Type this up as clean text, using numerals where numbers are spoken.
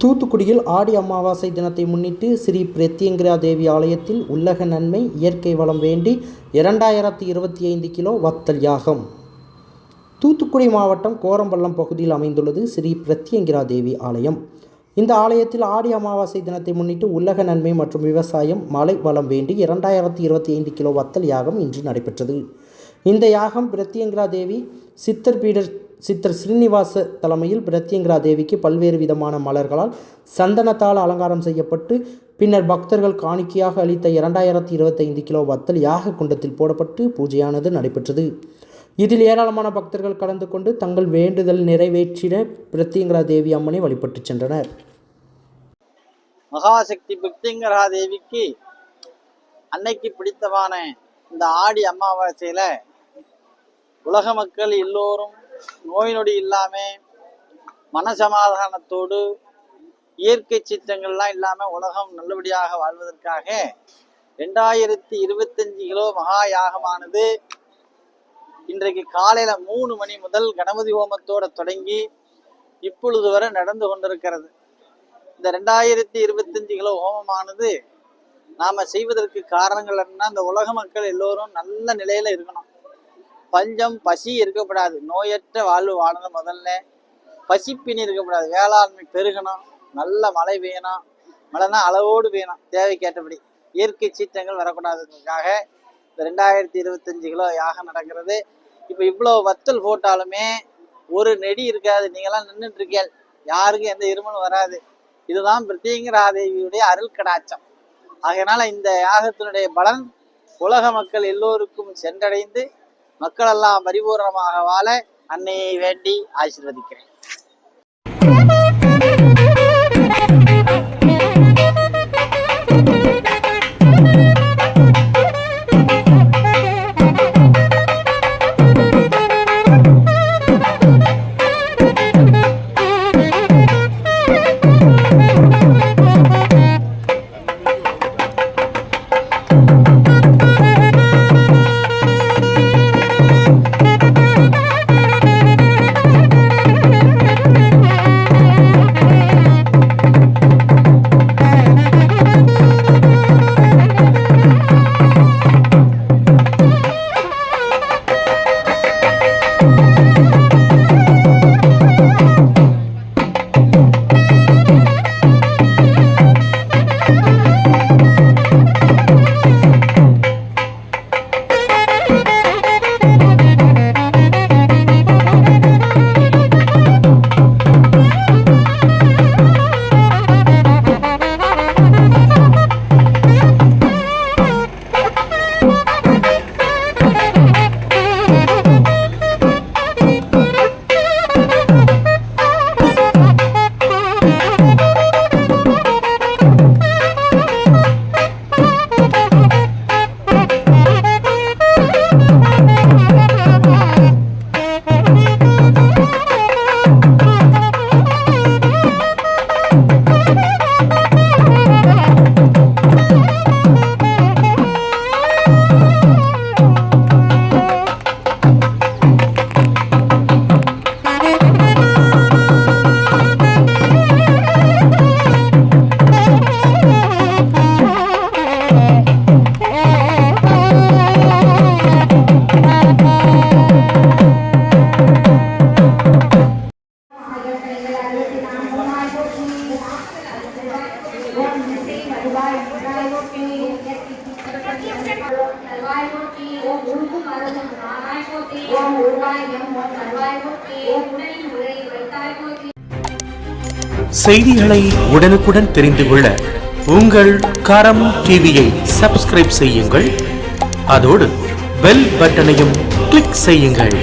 தூத்துக்குடியில் ஆடி அமாவாசை தினத்தை முன்னிட்டு ஸ்ரீ பிரத்யங்கிரா தேவி ஆலயத்தில் உலக நன்மை இயற்கை வளம் வேண்டி 2025 கிலோ வத்தல் யாகம். தூத்துக்குடி மாவட்டம் கோரம்பள்ளம் பகுதியில் அமைந்துள்ளது ஸ்ரீ பிரத்யங்கிரா தேவி ஆலயம். இந்த ஆலயத்தில் ஆடி அமாவாசை தினத்தை முன்னிட்டு உலக நன்மை மற்றும் விவசாயம் மழை வளம் வேண்டி 2025 கிலோ வத்தல் யாகம் இன்று நடைபெற்றது. இந்த யாகம் பிரத்யங்கிரா தேவி சித்தர் ஸ்ரீனிவாச தலைமையில் பிரத்யங்கிரா தேவிக்கு பல்வேறு விதமான மலர்களால் சந்தனத்தால் அலங்காரம் செய்யப்பட்டு பின்னர் பக்தர்கள் காணிக்கையாக அளித்த 2025 கிலோ வத்தல் யாக குண்டத்தில் போடப்பட்டு பூஜையானது நடைபெற்றது. இதில் ஏராளமான பக்தர்கள் கலந்து கொண்டு தங்கள் வேண்டுதல் நிறைவேற்றிட பிரத்யங்கிரா தேவி அம்மனை வழிபட்டு சென்றனர். மகாசக்தி பிரத்யங்கிரா தேவிக்கு அன்னைக்கு பிடித்தமான இந்த ஆடி அமாவாசையில உலக மக்கள் எல்லோரும் நோய் நொடி இல்லாமல் மனசமாதானத்தோடு இயற்கை சீற்றங்கள்லாம் இல்லாமல் உலகம் நல்லபடியாக வாழ்வதற்காக 2025 கிலோ மகா யாகமானது இன்றைக்கு காலையில் 3 மணி முதல் கணபதி ஹோமத்தோடு தொடங்கி இப்பொழுது வரை நடந்து கொண்டிருக்கிறது. இந்த 2025 கிலோ ஹோமமானது நாம் செய்வதற்கு காரணங்கள் என்னன்னா, இந்த உலக மக்கள் எல்லோரும் நல்ல நிலையில் இருக்கணும். பஞ்சம் பசி இருக்கக்கூடாது, நோயற்ற வாழ்வு வாழணும். முதல்ல பசிப்பினி இருக்கக்கூடாது, வேளாண்மை பெருகணும், நல்ல மழை பெய்யணும், மழைனா அளவோடு பெய்யணும், தேவைக்கேற்றபடி இயற்கை சீற்றங்கள் வரக்கூடாதுக்காக இந்த 2025 கிலோ யாகம் நடக்கிறது. இப்போ இவ்வளோ வத்தல் போட்டாலுமே ஒரு நெடி இருக்காது. நீங்களாம் நின்றுட்டு இருக்கீங்க, யாருக்கும் எந்த இருமலும் வராது. இதுதான் பிரத்யங்கிரா தேவியுடைய அருள் கடாட்சம். ஆகையினால இந்த யாகத்தினுடைய பலன் உலக மக்கள் எல்லோருக்கும் சென்றடைந்து மக்களெல்லாம் பரிபூர்ணமாக வாழ அன்னையை வேண்டி ஆசீர்வதிக்கிறேன். செய்திகளை உடனுக்குடன் தெரிந்து கொள்ள உங்கள் கரம் டிவியை சப்ஸ்கிரைப் செய்யுங்கள். அதோடு பெல் பட்டனையும் கிளிக் செய்யுங்கள்.